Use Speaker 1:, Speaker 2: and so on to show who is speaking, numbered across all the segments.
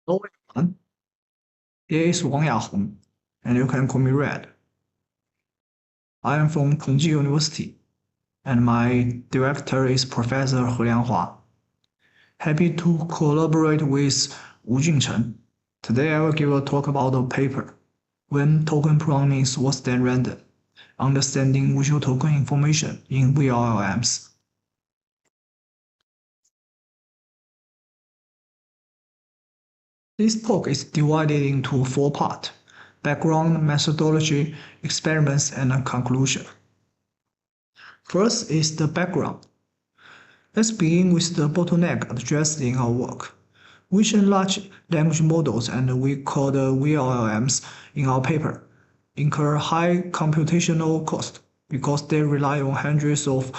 Speaker 1: Hello everyone, here is Wang Yahong, and you can call me Red. I am from Tongji University, and my director is Professor He Lianhua. Happy to collaborate with Wu Junchen. Today I will give a talk about the paper, When Token Pruning was then rendered, Understanding Visual Token Information in VLLMs. This talk is divided into four parts: background, methodology, experiments, and a conclusion. First is the background. Let's begin with the bottleneck addressed in our work, which large language models and we call the VLLMs in our paper incur high computational cost because they rely on hundreds of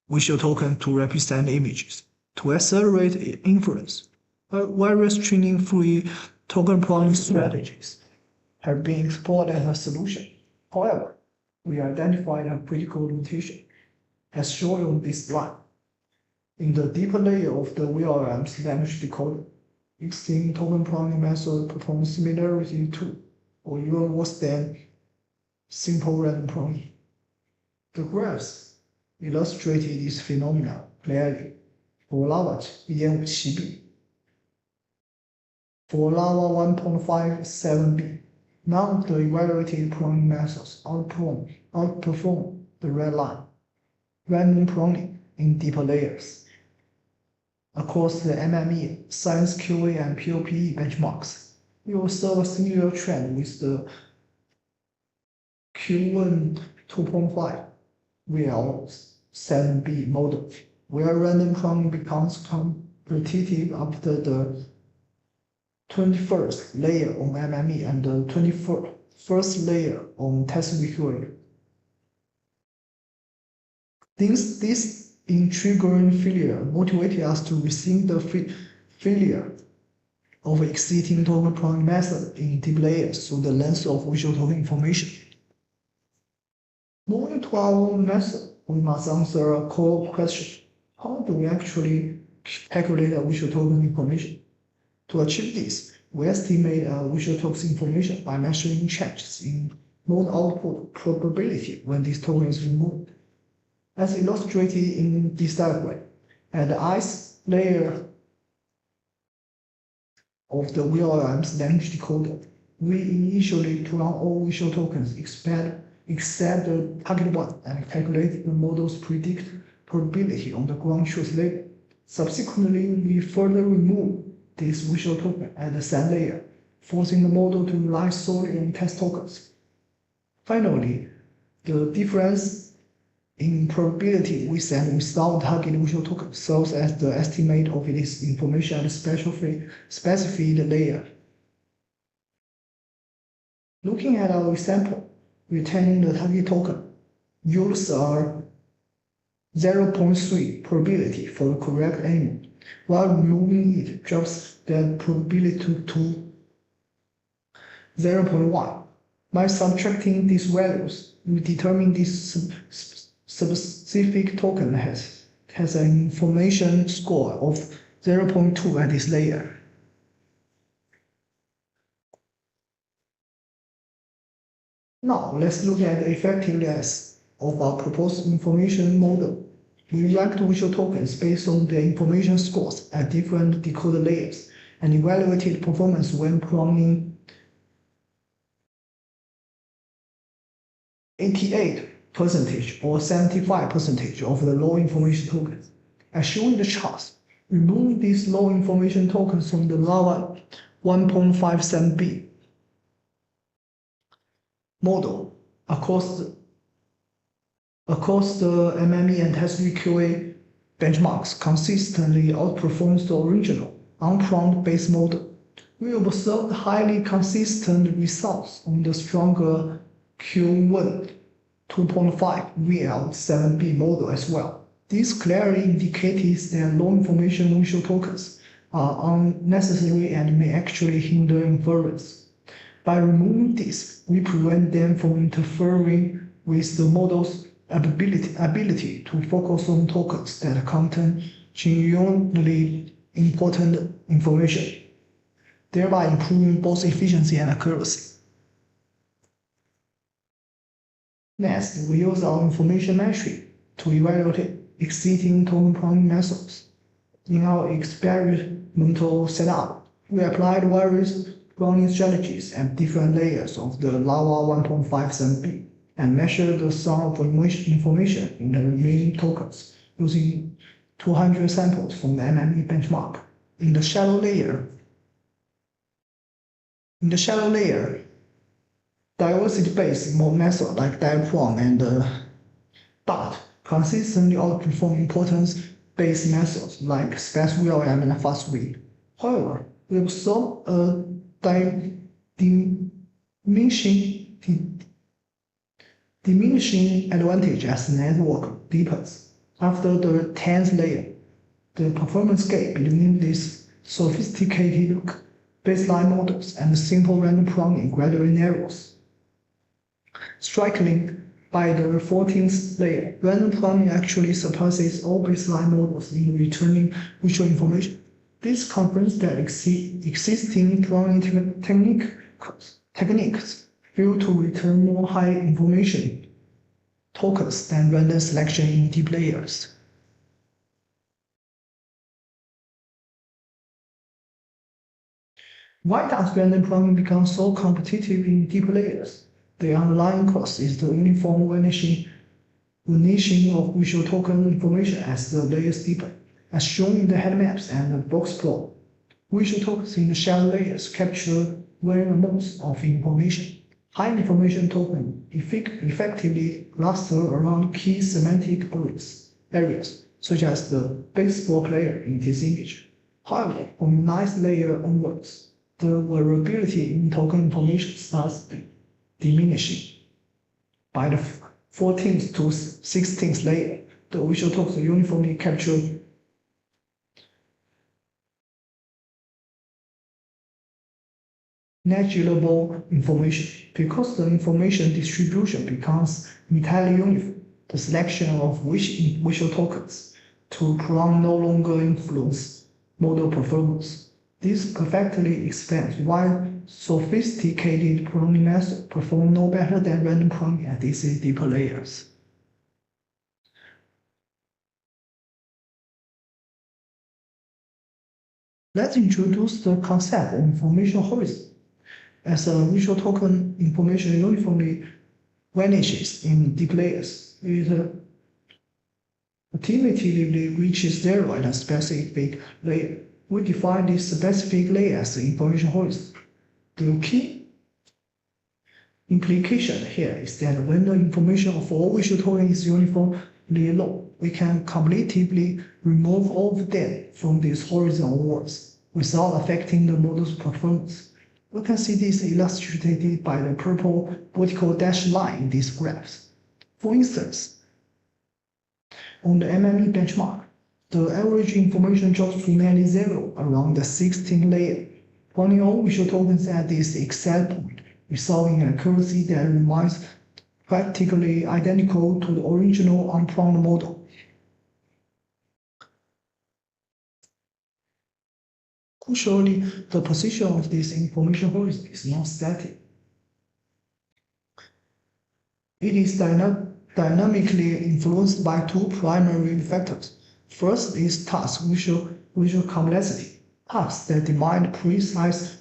Speaker 1: visual tokens to represent images. To accelerate inference, various training-free token pruning strategies have been explored as a solution. However, we identified a critical limitation, as shown on this slide. In the deeper layer of the VLLM's language decoder, existing token pruning method performs similarity to, or even worse than, simple random pruning. The graphs illustrated this phenomenon clearly. For Lava 1.57b, for Lava 1.57b, none of the evaluated pruning methods outperform the red line, random pruning in deeper layers. Across the MME, Science QA, and POPE benchmarks, we observe a similar trend with the Q1 2.5 VL7B model, where random pruning becomes competitive after the 21st layer on MME and the 21st layer on CVPR. This intriguing failure motivated us to rethink the failure of existing token pruning method in deep layers through the lens of visual token information. Moving to our method, we must answer a core question: how do we actually calculate a visual token information? To achieve this, we estimate a visual token information by measuring changes in mode output probability when this token is removed. As illustrated in this diagram, at the ith layer of the VLLM's language decoder, we initially prune all visual tokens except the target one and calculate the model's predicted probability on the ground truth layer. Subsequently, we further remove this visual token at the sand layer, forcing the model to rely solely on test tokens. Finally, the difference in probability with and without target visual token serves as the estimate of its information at the specified layer. Looking at our example, retaining the target token yields a 0.3 probability for the correct animal, while removing it drops that probability to 0.1. By subtracting these values, we determine this specific token has an information score of 0.2 at this layer. Now, let's look at the effectiveness of our proposed information model. We ranked visual tokens based on their information scores at different decoder layers and evaluated performance when pruning 88% or 75% of the low information tokens. As shown in the charts, remove these low information tokens from the Lava 1.57b model across the MME and SVQA benchmarks consistently outperforms the original unpruned base model. We observed highly consistent results on the stronger Q1 2.5 VL7B model as well. This clearly indicates that low information visual tokens are unnecessary and may actually hinder inference. By removing this, we prevent them from interfering with the model's ability to focus on tokens that contain genuinely important information. thereby improving both efficiency and accuracy. Next, we use our information metric to evaluate existing token pruning methods. In our experimental setup, we applied various pruning strategies at different layers of the Lava 1.57b and measured the sum of information in the remaining tokens using 200 samples from the MME benchmark. In the shallow layer, diversity-based methods like diprong and DART consistently outperform importance-based methods like sparse VLLM and fast read. However, we observe a diminishing advantage as the network deepens. After the 10th layer, the performance gap between these sophisticated baseline models and simple random pruning gradually narrows. Strikingly, by the 14th layer, random pruning actually surpasses all baseline models in returning visual information. This confirms that existing pruning techniques fail to return more high information tokens than random selection in deep layers. Why does random pruning become so competitive in deep layers? The underlying cause is the uniform vanishing of visual token information as the layers deepen. As shown in the head maps and the box plot, visual tokens in the shallow layers capture varying amounts of information. High information tokens effectively cluster around key semantic areas, such as the baseball player in this image. However, from 9th layer onwards, the variability in token information starts diminishing. By the 14th to 16th layer, the visual tokens uniformly capture negligible information. Because the information distribution becomes entirely uniform, the selection of which visual tokens to prune no longer influence model performance. This perfectly explains why sophisticated pruning methods perform no better than random pruning at these deeper layers. Let's introduce the concept of information horizon. As a visual token information uniformly vanishes in deep layers, it ultimately reaches zero at a specific layer. We define this specific layer as the information horizon. The key implication here is that when the information of all visual tokens is uniformly low, we can cumulatively remove all the data from this horizon onwards without affecting the model's performance. We can see this illustrated by the purple vertical dashed line in these graphs. For instance, on the MME benchmark, the average information drops to nearly zero around the 16th layer, pruning all visual tokens at this exact point, resulting in accuracy that remains practically identical to the original unpruned model. Crucially, the position of this information horizon is not static. It is dynamically influenced by two primary factors. First is task visual complexity. Tasks that demand precise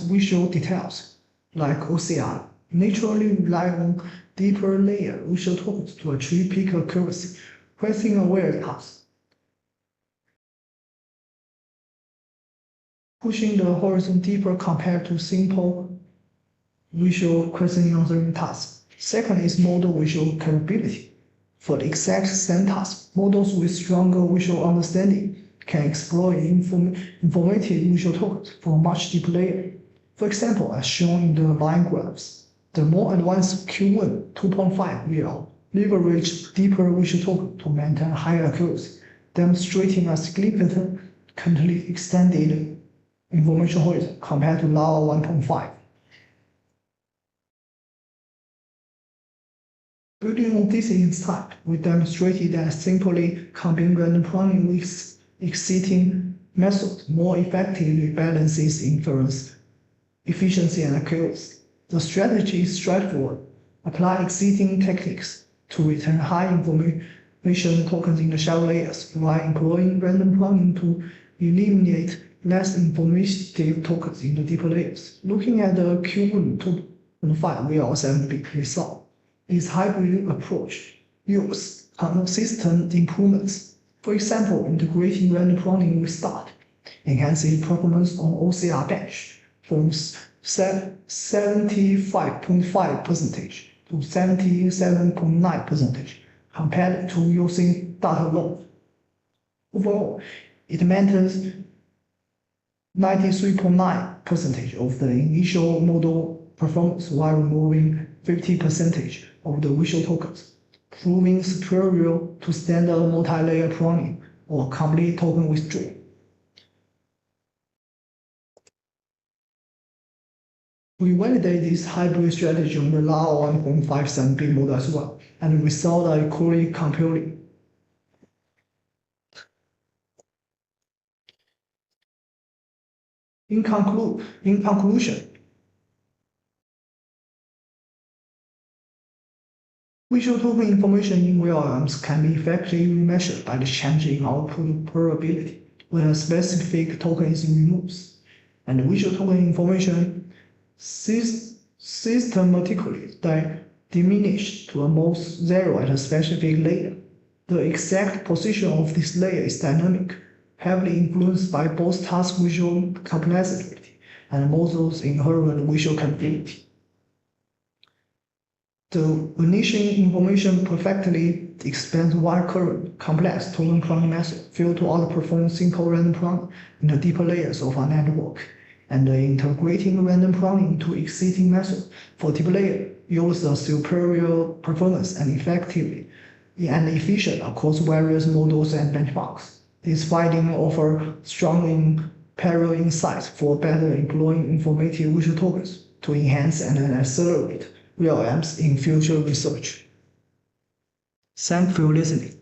Speaker 1: visual details, like OCR, naturally rely on deeper layer visual tokens to achieve peak accuracy, question aware tasks. Pushing the horizon deeper compared to simple visual question answering tasks. Second is model visual capability. For the exact same task, models with stronger visual understanding can exploit informative visual tokens for much deeper layer. For example, as shown in the line graphs, the more advanced Q1 2.5 will leverage deeper visual tokens to maintain higher accuracy, demonstrating a significantly extended information horizon compared to Lava 1.5. Building on this insight, we demonstrated that simply combining random pruning with existing method more effectively balances inference, efficiency, and accuracy. The strategy is straightforward. Apply existing techniques to return high information tokens in the shallow layers while employing random pruning to eliminate less informative tokens in the deeper layers. Looking at the Q1 2.5 VLLM result, this hybrid approach yields consistent improvements. For example, integrating random pruning with start enhances performance on OCR bench from 75.5% to 77.9% compared to using data alone. Overall, it maintains 93.9% of the initial model performance while removing 50% of the visual tokens, proving superior to standard multi-layer pruning or complete token withdrawal. We validate this hybrid strategy on the LAO 1.57 model as well, and the results are equally compelling. In conclusion, visual token information in VLLMs can be effectively measured by the change in output probability when a specific token is removed, and visual token information systematically diminished to almost zero at a specific layer. The exact position of this layer is dynamic, heavily influenced by both task visual complexity and model's inherent visual capability. The vanishing information perfectly explains why current complex token pruning methods fail to outperform simple random pruning in the deeper layers of our network, and integrating random pruning into existing methods for deep layer yields a superior performance and effectively and efficient across various models and benchmarks. This finding offers strong imperial insights for better employing informative visual tokens to enhance and accelerate VLLMs in future research. Thanks for listening.